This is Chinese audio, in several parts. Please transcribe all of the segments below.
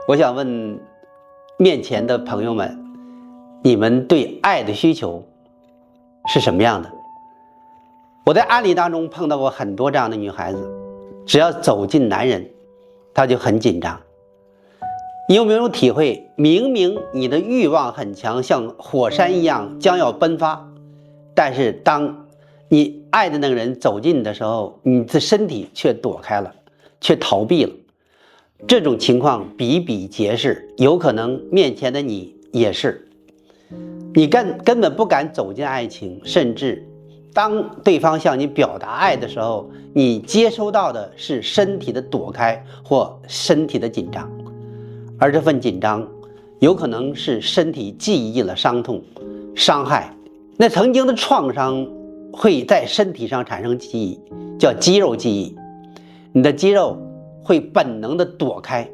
我想问面前的朋友们，你们对爱的需求是什么样的？我在案例当中碰到过很多这样的女孩子，只要走进男人，她就很紧张。你有没有体会，明明你的欲望很强，像火山一样将要奔发，但是当你爱的那个人走近你的时候，你的身体却躲开了，却逃避了。这种情况比比皆是，有可能面前的你也是。你根本不敢走进爱情，甚至当对方向你表达爱的时候，你接收到的是身体的躲开或身体的紧张，而这份紧张有可能是身体记忆了伤痛、伤害。那曾经的创伤会在身体上产生记忆，叫肌肉记忆。你的肌肉会本能的躲开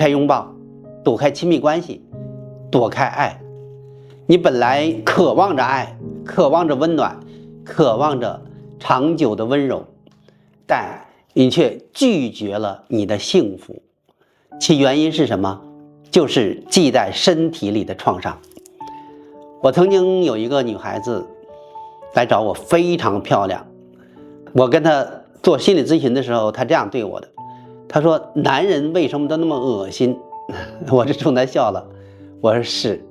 拥抱，躲开亲密关系，躲开爱。你本来渴望着爱，渴望着温暖，渴望着长久的温柔，但你却拒绝了你的幸福。其原因是什么？就是记在身体里的创伤。我曾经有一个女孩子来找我，非常漂亮。我跟她做心理咨询的时候，她这样对我的，她说男人为什么都那么恶心？我是冲她笑了，我说是，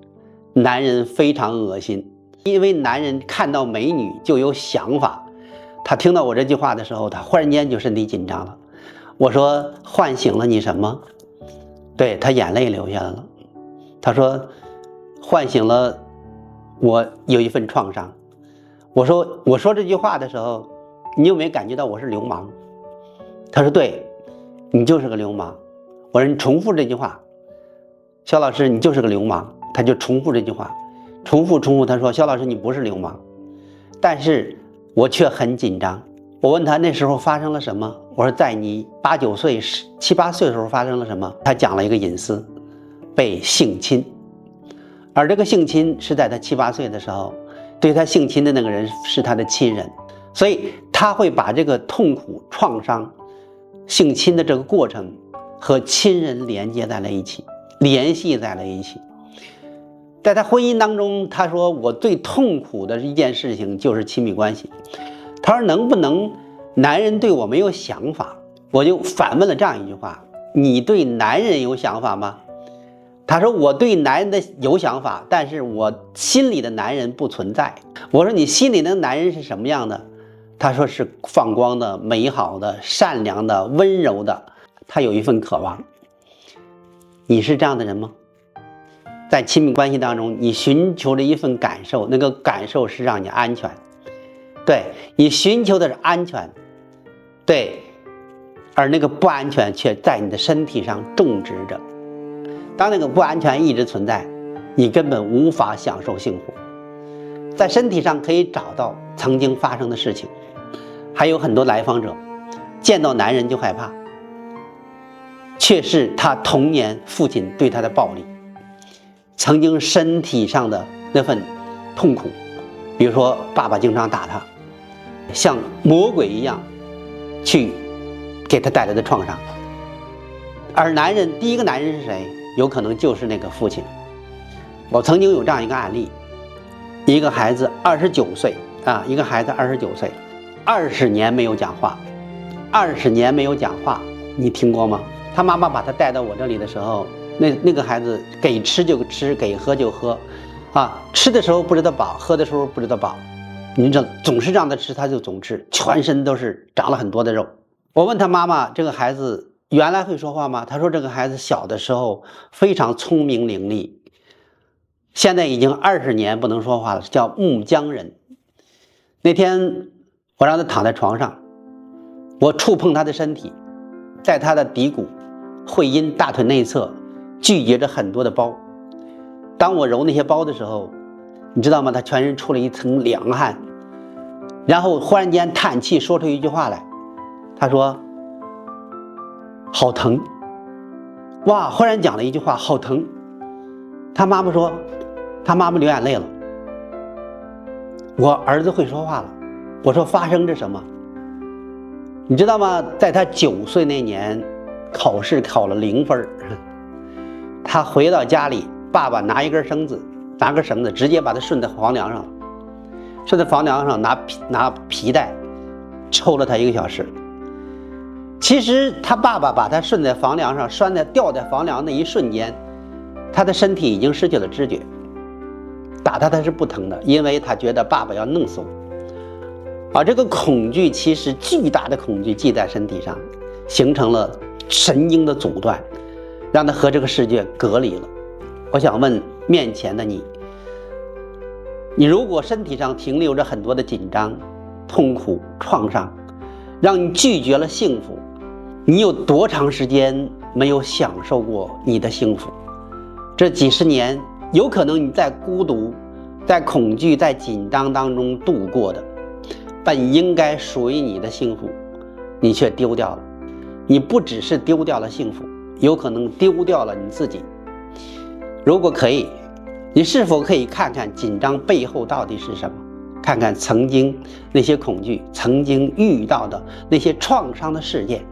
男人非常恶心，因为男人看到美女就有想法。她听到我这句话的时候，她忽然间就身体紧张了。我说唤醒了你什么？对，她眼泪流下来了。她说唤醒了我有一份创伤。我说这句话的时候，你有没有感觉到我是流氓？她说对，你就是个流氓。我说你重复这句话。肖老师，你就是个流氓。她就重复这句话，重复。她说肖老师，你不是流氓。但是我却很紧张。我问她那时候发生了什么，我说在你8、9岁、7、8岁的时候发生了什么。她讲了一个隐私，被性侵。而这个性侵是在她7、8岁的时候，对她性侵的那个人是她的亲人，所以她会把这个痛苦、创伤、性侵的这个过程和亲人连接在了一起，联系在了一起。在她婚姻当中，她说我最痛苦的一件事情就是亲密关系。她说能不能男人对我没有想法？我就反问了这样一句话，你对男人有想法吗？她说我对男人的有想法，但是我心里的男人不存在。我说你心里的男人是什么样的？她说是放光的、美好的、善良的、温柔的，他有一份渴望。你是这样的人吗？在亲密关系当中，你寻求着一份感受，那个感受是让你安全，对，你寻求的是安全，对，而那个不安全却在你的身体上种植着。当那个不安全一直存在，你根本无法享受幸福。在身体上可以找到曾经发生的事情，还有很多来访者见到男人就害怕，却是他童年父亲对他的暴力，曾经身体上的那份痛苦，比如说爸爸经常打他，像魔鬼一样去给他带来的创伤。而男人，第一个男人是谁？有可能就是那个父亲。我曾经有这样一个案例，一个孩子29岁啊，一个孩子29岁，20年没有讲话，20年没有讲话，你听过吗？他妈妈把他带到我这里的时候，那个孩子给吃就吃，给喝就喝，啊，吃的时候不知道饱，喝的时候不知道饱，你这总是让他吃，他就总吃，全身都是长了很多的肉。我问他妈妈，这个孩子原来会说话吗？他说这个孩子小的时候非常聪明伶俐，现在已经20年不能说话了，叫木僵人。那天我让他躺在床上，我触碰他的身体，在他的骶骨、会阴、大腿内侧聚集着很多的包。当我揉那些包的时候，你知道吗？他全身出了一层凉汗，然后忽然间叹气，说出一句话来，他说好疼。哇，忽然讲了一句话，好疼。他妈妈说，他妈妈流眼泪了。我儿子会说话了。我说发生着什么？你知道吗？在他9岁那年，考试考了0分，他回到家里，爸爸拿根绳子直接把他顺在房梁上，拿皮带抽了他1个小时。其实他爸爸把他顺在房梁上，掉在房梁那一瞬间，他的身体已经失去了知觉。打他是不疼的，因为他觉得爸爸要弄死我。这个恐惧，其实巨大的恐惧记在身体上，形成了神经的阻断，让他和这个世界隔离了。我想问面前的你，你如果身体上停留着很多的紧张、痛苦、创伤，让你拒绝了幸福，你有多长时间没有享受过你的幸福？这几十年，有可能你在孤独、在恐惧、在紧张当中度过的本应该属于你的幸福，你却丢掉了。你不只是丢掉了幸福，有可能丢掉了你自己。如果可以，你是否可以看看紧张背后到底是什么？看看曾经那些恐惧，曾经遇到的那些创伤的事件，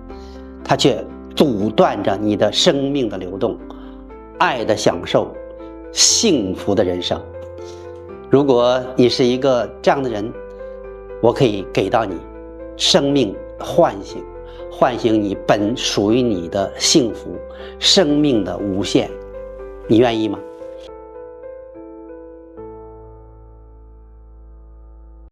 它却阻断着你的生命的流动，爱的享受，幸福的人生。如果你是一个这样的人，我可以给到你生命唤醒你本属于你的幸福，生命的无限，你愿意吗？